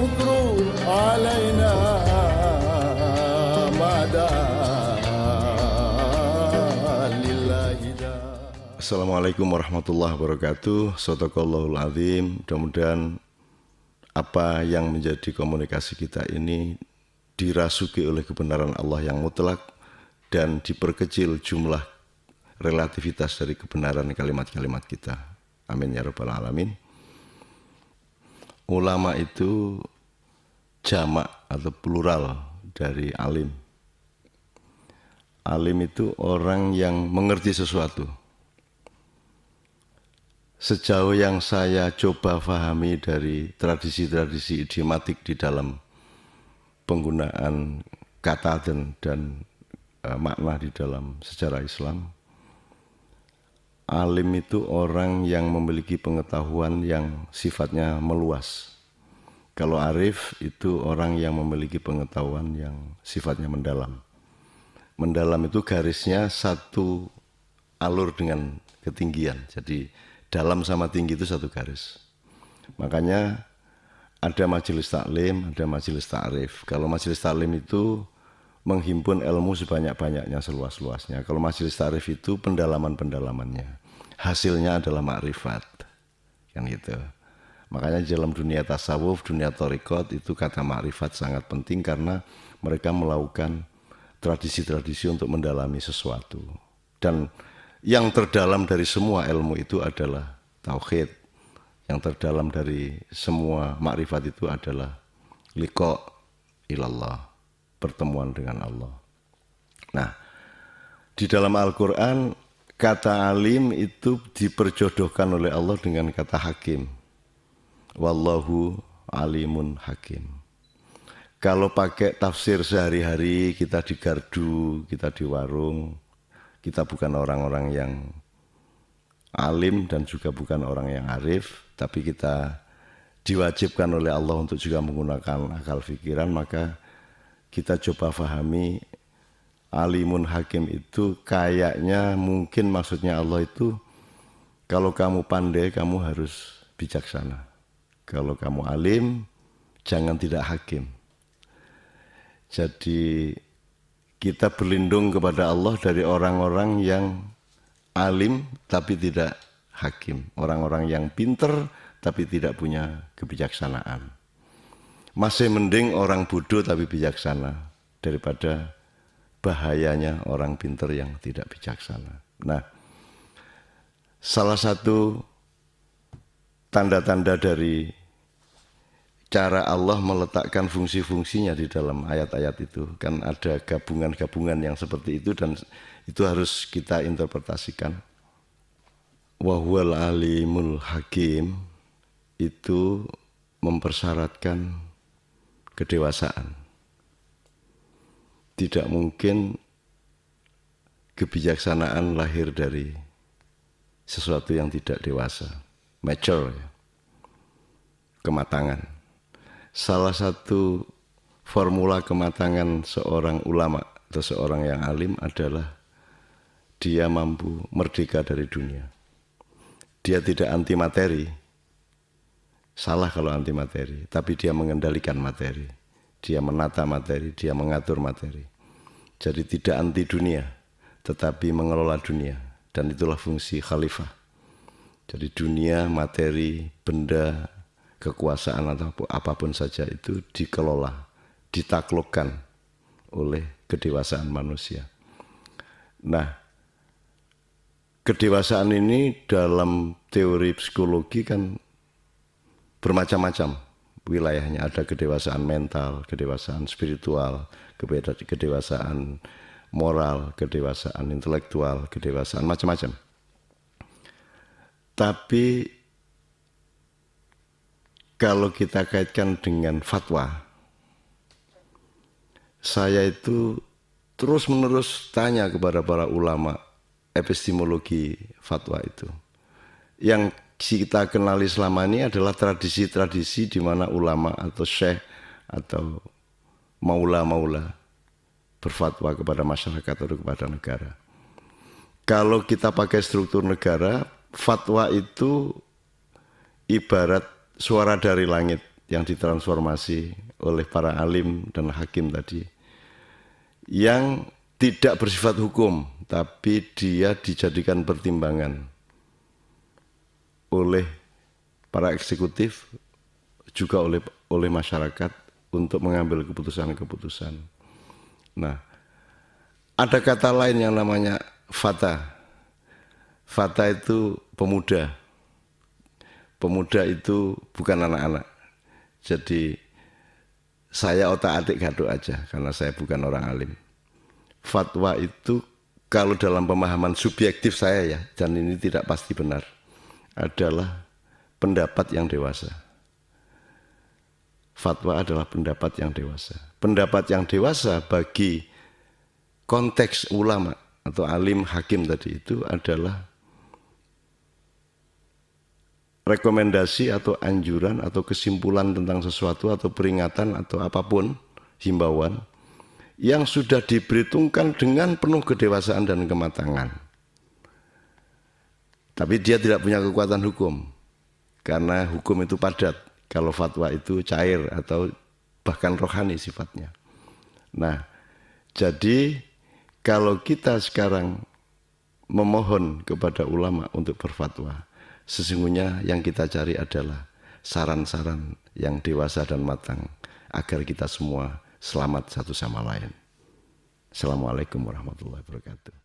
والعذر علينا مدى لله دا. Assalamualaikum warahmatullahi wabarakatuh. Shadaqallahul azim. Mudah-mudahan apa yang menjadi komunikasi kita ini dirasuki oleh kebenaran Allah yang mutlak dan diperkecil jumlah relativitas dari kebenaran kalimat-kalimat kita. Amin ya rabbal alamin. Ulama itu jamak atau plural dari alim. Alim itu orang yang mengerti sesuatu. Sejauh yang saya coba fahami dari tradisi-tradisi idiomatik di dalam penggunaan kata dan makna di dalam sejarah Islam, alim itu orang yang memiliki pengetahuan yang sifatnya meluas. Kalau arif itu orang yang memiliki pengetahuan yang sifatnya mendalam. Mendalam itu garisnya satu alur dengan ketinggian. Jadi dalam sama tinggi itu satu garis. Makanya ada majelis taklim, ada majelis ta'rif. Kalau majelis taklim itu menghimpun ilmu sebanyak-banyaknya, seluas-luasnya. Kalau majelis ta'rif itu pendalaman-pendalamannya. Hasilnya adalah makrifat. Kan gitu. Makanya dalam dunia tasawuf, dunia thariqat itu kata makrifat sangat penting karena mereka melakukan tradisi-tradisi untuk mendalami sesuatu. Dan yang terdalam dari semua ilmu itu adalah tauhid. Yang terdalam dari semua makrifat itu adalah liqa ilallah, pertemuan dengan Allah. Nah, di dalam Al-Quran kata alim itu diperjodohkan oleh Allah dengan kata hakim. Wallahu alimun hakim. Kalau pakai tafsir sehari-hari, kita di gardu, kita di warung, kita bukan orang-orang yang alim dan juga bukan orang yang arif, tapi kita diwajibkan oleh Allah untuk juga menggunakan akal pikiran, maka kita coba fahami alimun hakim itu kayaknya mungkin maksudnya Allah itu kalau kamu pandai kamu harus bijaksana. Kalau kamu alim jangan tidak hakim. Jadi kita berlindung kepada Allah dari orang-orang yang alim tapi tidak hakim. Orang-orang yang pinter tapi tidak punya kebijaksanaan. Masih mending orang bodoh tapi bijaksana daripada bahayanya orang pinter yang tidak bijaksana. Nah, salah satu tanda-tanda dari cara Allah meletakkan fungsi-fungsinya di dalam ayat-ayat itu kan ada gabungan-gabungan yang seperti itu dan itu harus kita interpretasikan. Wa huwal alimul hakim itu mempersyaratkan kedewasaan. Tidak mungkin kebijaksanaan lahir dari sesuatu yang tidak dewasa, mature, kematangan. Salah satu formula kematangan seorang ulama atau seorang yang alim adalah dia mampu merdeka dari dunia. Dia tidak anti materi, salah kalau anti materi, tapi dia mengendalikan materi. Dia menata materi, dia mengatur materi. Jadi tidak anti dunia, tetapi mengelola dunia. Dan itulah fungsi khalifah. Jadi dunia, materi, benda, kekuasaan atau apapun saja itu dikelola, ditaklukkan oleh kedewasaan manusia. Nah, kedewasaan ini dalam teori psikologi kan bermacam-macam wilayahnya. Ada kedewasaan mental, kedewasaan spiritual, kedewasaan moral, kedewasaan intelektual, kedewasaan macam-macam. Tapi kalau kita kaitkan dengan fatwa, saya itu terus-menerus tanya kepada para ulama epistemologi fatwa itu. Yang kita kenali selama ini adalah tradisi-tradisi di mana ulama atau syekh atau maula-maula berfatwa kepada masyarakat atau kepada negara. Kalau kita pakai struktur negara, fatwa itu ibarat suara dari langit yang ditransformasi oleh para alim dan hakim tadi, yang tidak bersifat hukum, tapi dia dijadikan pertimbangan oleh para eksekutif, juga oleh masyarakat untuk mengambil keputusan-keputusan. Nah, ada kata lain yang namanya fata. Fata itu pemuda. Pemuda itu bukan anak-anak. Jadi saya otak-atik gaduk aja karena saya bukan orang alim. Fatwa itu kalau dalam pemahaman subjektif saya ya, dan ini tidak pasti benar, adalah pendapat yang dewasa. Fatwa adalah pendapat yang dewasa. Pendapat yang dewasa bagi konteks ulama atau alim hakim tadi itu adalah rekomendasi atau anjuran atau kesimpulan tentang sesuatu atau peringatan atau apapun, himbauan yang sudah diperhitungkan dengan penuh kedewasaan dan kematangan. Tapi dia tidak punya kekuatan hukum, karena hukum itu padat, kalau fatwa itu cair atau bahkan rohani sifatnya. Nah, jadi kalau kita sekarang memohon kepada ulama untuk berfatwa, sesungguhnya yang kita cari adalah saran-saran yang dewasa dan matang agar kita semua selamat satu sama lain. Assalamualaikum warahmatullahi wabarakatuh.